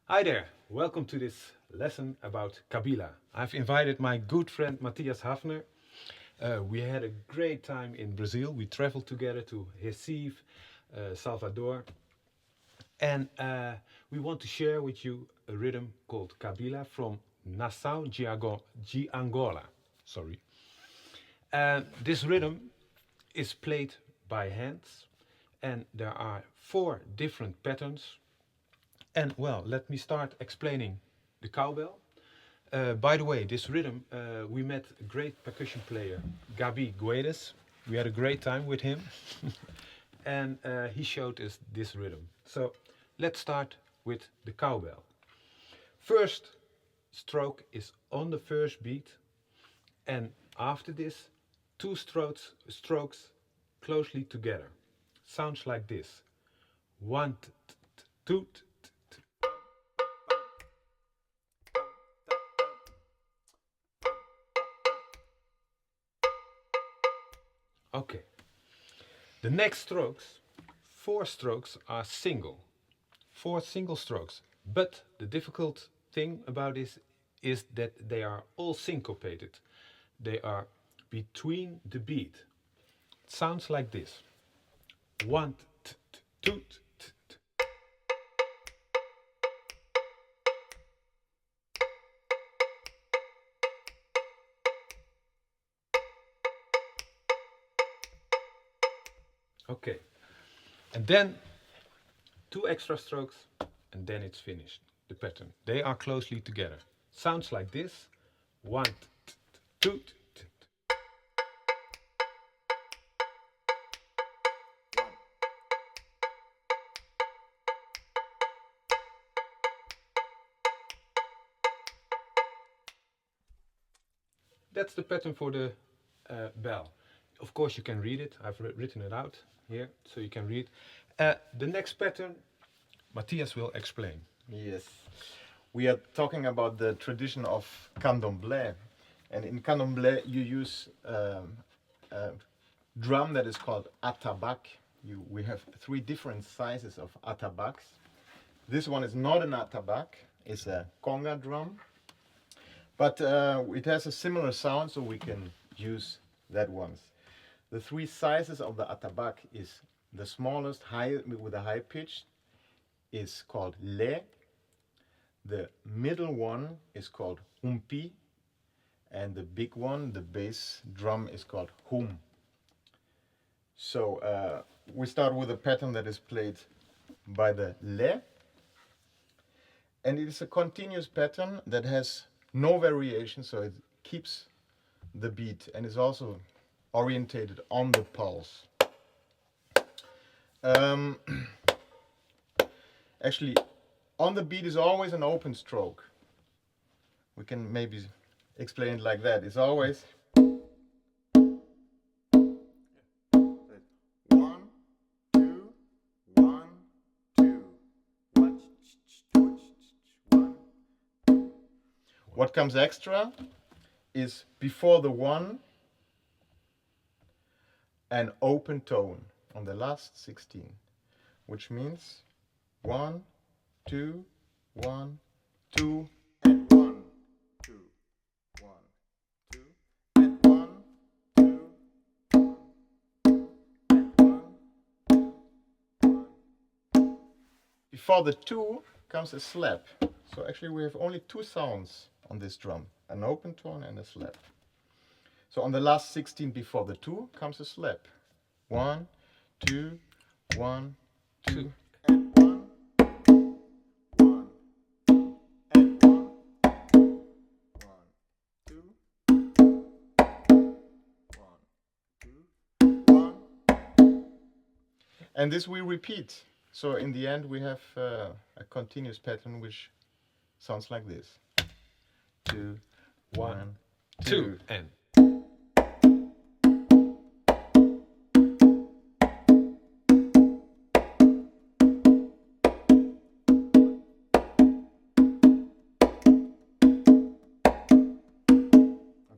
Hi there, welcome to this lesson about Kabila. I've invited my good friend Matthias Hafner. We had a great time in Brazil. We traveled together to Recife, Salvador, and we want to share with you a rhythm called Kabila from Nassau de Angola. Sorry. This rhythm is played by hands, and there are 4 different patterns. And well, let me start explaining the cowbell. By the way, this rhythm, we met a great percussion player, Gabi Guedes. We had a great time with him. And he showed us this rhythm. So let's start with the cowbell. First stroke is on the first beat. And after this, 2 strokes closely together. Sounds like this. 1, 2, okay. The next strokes, 4 strokes are single. 4 single strokes. But the difficult thing about this is that they are all syncopated. They are between the beat. It sounds like this. 1, 2, okay. And then 2 extra strokes and then it's finished. The pattern. They are closely together. Sounds like this. 1, 2. That's the pattern for the bell. Of course you can read it. I've written it out here so you can read. The next pattern Matthias will explain. Yes, we are talking about the tradition of candomblé, and in candomblé you use a drum that is called atabaque. We have 3 different sizes of atabaques. This one is not an atabaque, it's a conga drum, but it has a similar sound, so we can use that one. The 3 sizes of the atabaque is the smallest, high with a high pitch, is called le. The middle one is called umpi, and the big one, the bass drum, is called hum. So we start with a pattern that is played by the le, and it is a continuous pattern that has no variation, so it keeps the beat and is also orientated on the pulse. Actually, on the beat is always an open stroke. We can maybe explain it like that. It's always 1, 2, 1, 2, 1, 1. What comes extra is before the 1 an open tone on the last 16, which means 1, 2, 1, 2, and 1, 2, 1, 2, and 1, 2, 1, and 1, 2, 1. Before the 2 comes a slap. So actually we have only 2 sounds on this drum, an open tone and a slap. So on the last 16 before the 2 comes a slap. 1, 2, 1, 2, and 1, 1, and 1, 1, 2. And this we repeat. So in the end, we have a continuous pattern which sounds like this. 2, 1, 2, and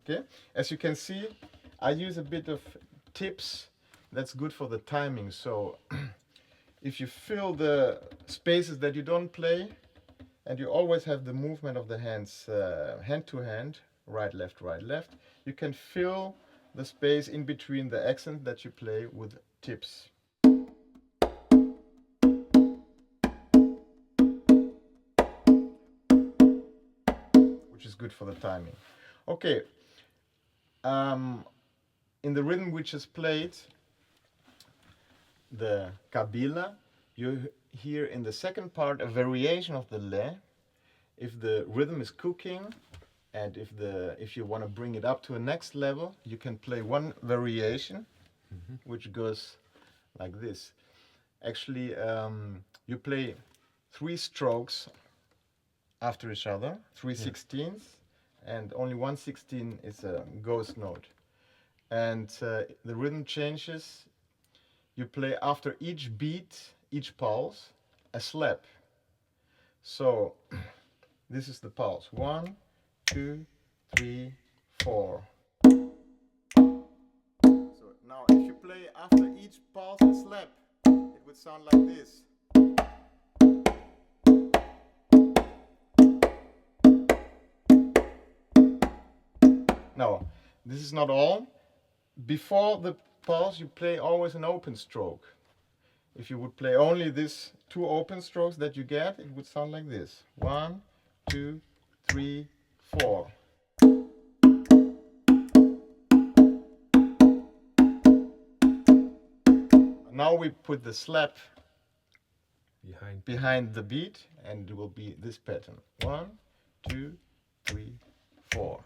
Okay, as you can see, I use a bit of tips. That's good for the timing. So if you fill the spaces that you don't play, and you always have the movement of the hands hand to hand, right, left, you can fill the space in between the accent that you play with tips. Which is good for the timing. Okay. In the rhythm which is played, the Kabila, you hear in the second part a variation of the le. If the rhythm is cooking, and if you want to bring it up to a next level, you can play one variation, which goes like this. Actually, you play 3 strokes after each other, 3/16, and only 1/16 is a ghost note. And the rhythm changes. You play after each beat, each pulse, a slap. So this is the pulse. 1, 2, 3, 4. So now if you play after each pulse a slap, it would sound like this. Now, this is not all. Before the pulse, you play always an open stroke. If you would play only these 2 open strokes that you get, it would sound like this. 1, 2, 3, 4. Now we put the slap behind the beat, and it will be this pattern. 1, 2, 3, 4.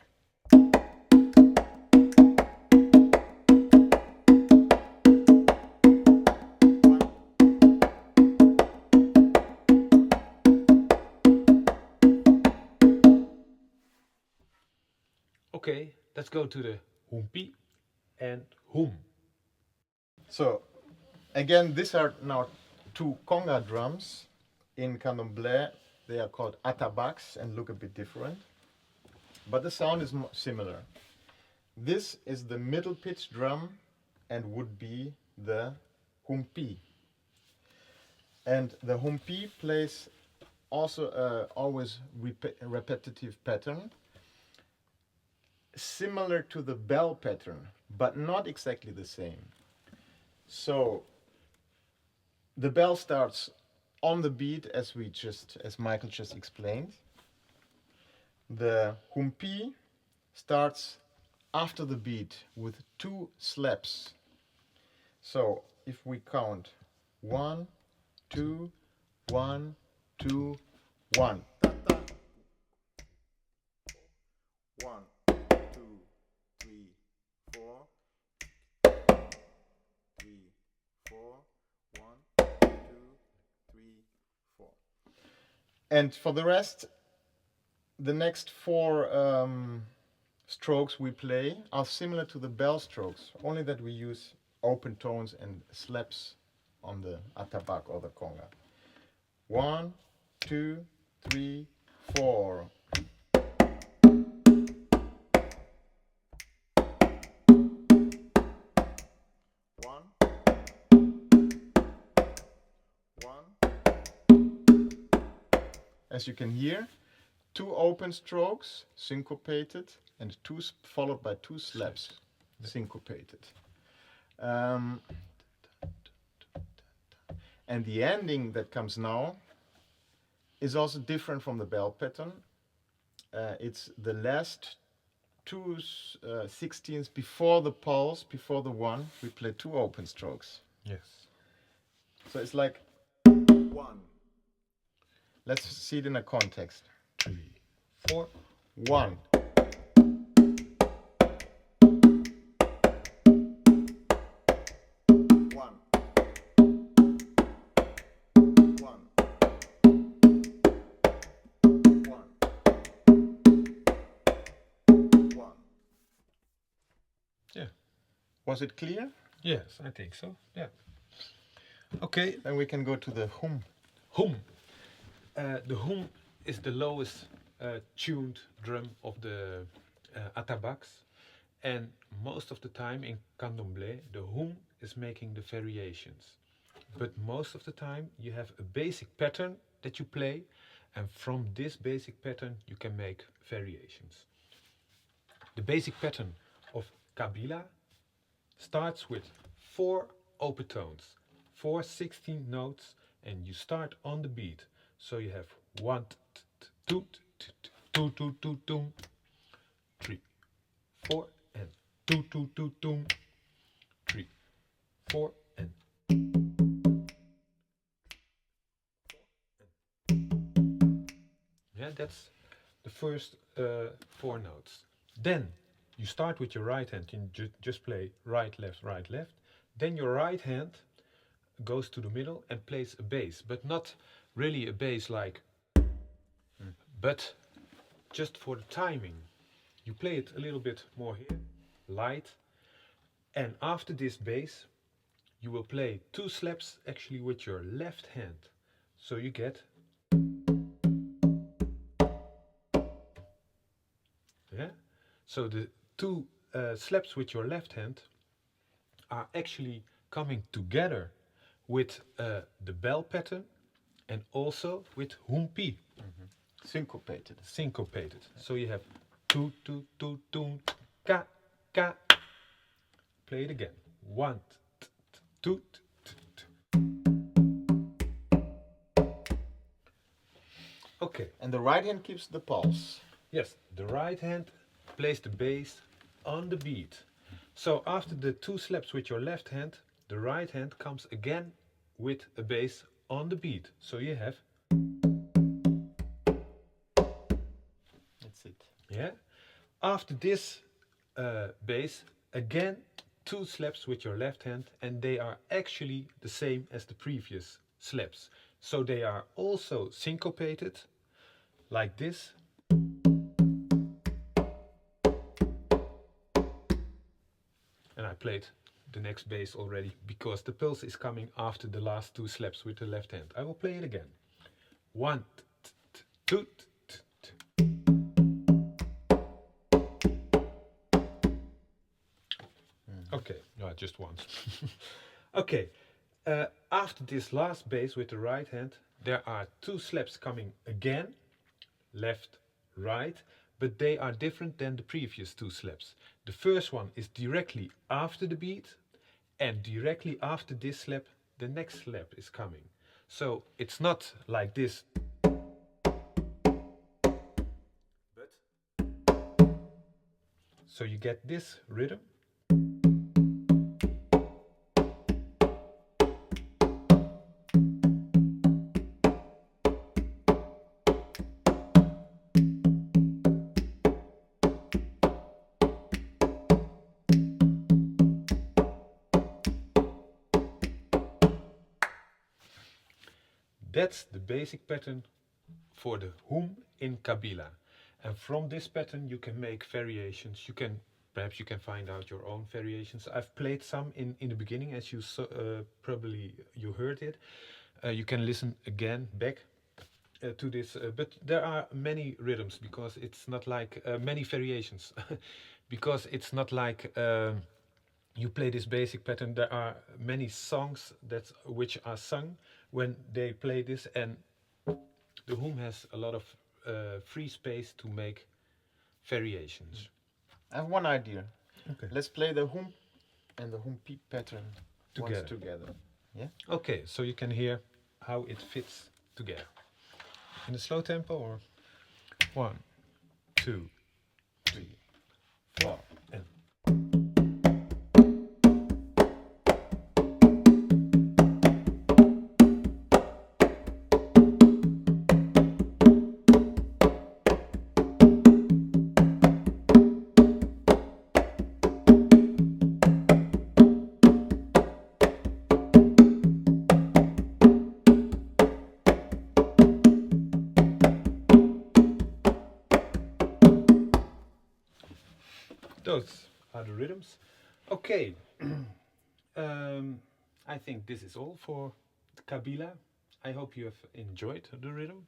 okay, let's go to the humpi and hum. So, again, these are now 2 conga drums. In candomblé, they are called atabaques and look a bit different. But the sound is similar. This is the middle pitch drum and would be the humpi. And the humpi plays also always repetitive pattern, similar to the bell pattern, but not exactly the same. So the bell starts on the beat as Michael just explained. The humpi starts after the beat with 2 slaps. So if we count 1, 2, 1, 2, 1. 1, 2, 3, 4. 3, 4. 1, 2, 3, 4. And for the rest, the next 4 strokes we play are similar to the bell strokes, only that we use open tones and slaps on the atabaque or the conga. 1, 2, 3, 4. 1, 1. As you can hear, 2 open strokes, syncopated, and 2 followed by 2 slaps, syncopated. And the ending that comes now is also different from the bell pattern. It's the last 2/16 before the pulse, before the 1, we play 2 open strokes. Yes. So it's like 1. Let's see it in a context. 3, 4. 1. 1. Was it clear? Yes, I think so. Yeah. Okay. Then we can go to the hum. Hum. The hum is the lowest tuned drum of the atabaques, and most of the time in candomblé, the hum is making the variations. But most of the time, you have a basic pattern that you play, and from this basic pattern, you can make variations. The basic pattern of Kabila starts with 4 open tones, 4 16 notes, and you start on the beat. So you have 1, 2, 2, 2, 2, 2, 3, 4, and 2, 2, 2, 2, 3, 4, and yeah, that's the first 4 notes. Then you start with your right hand and just play right, left, left. Then your right hand goes to the middle and plays a bass, but not really a bass like, but just for the timing. You play it a little bit more here, light, and after this bass, you will play 2 slaps actually with your left hand. So you get, yeah. So the 2 slaps with your left hand are actually coming together with the bell pattern and also with humpi. Syncopated. Syncopated. So you have 2, 2, 2, 2, ka, ka. Play it again. 1, 2, 2. Okay. And the right hand keeps the pulse. Yes, the right hand plays the bass on the beat. So after the 2 slaps with your left hand, the right hand comes again with a bass on the beat. So you have, That's it. yeah. After this bass, again 2 slaps with your left hand, and they are actually the same as the previous slaps. So they are also syncopated, like this. And I played the next bass already because the pulse is coming after the last 2 slaps with the left hand. I will play it again. 1, 2, 2. Okay, no, just once. Okay, after this last bass with the right hand, there are 2 slaps coming again, left, right, but they are different than the previous 2 slaps. The first one is directly after the beat, and directly after this slap, the next slap is coming. So it's not like this, but so you get this rhythm. That's the basic pattern for the hum in Kabila. And from this pattern you can make variations. Perhaps you can find out your own variations. I've played some in the beginning, as you probably you heard it. You can listen again back to this, but there are many rhythms because it's not like many variations because it's not like you play this basic pattern. There are many songs which are sung when they play this, and the hum has a lot of free space to make variations. I have one idea. Okay. Let's play the hum and the humpi pattern once together. Yeah? Okay, so you can hear how it fits together. In a slow tempo, or 1, 2, 3, 4, and those are the rhythms. Okay, I think this is all for Kabila. I hope you have enjoyed the rhythm.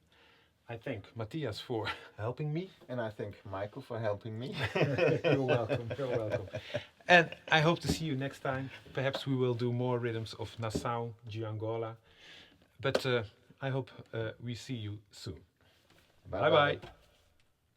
I thank Matthias for helping me. And I thank Michael for helping me. You're welcome. You're welcome. And I hope to see you next time. Perhaps we will do more rhythms of Nassau, Angola. But I hope we see you soon. Bye bye.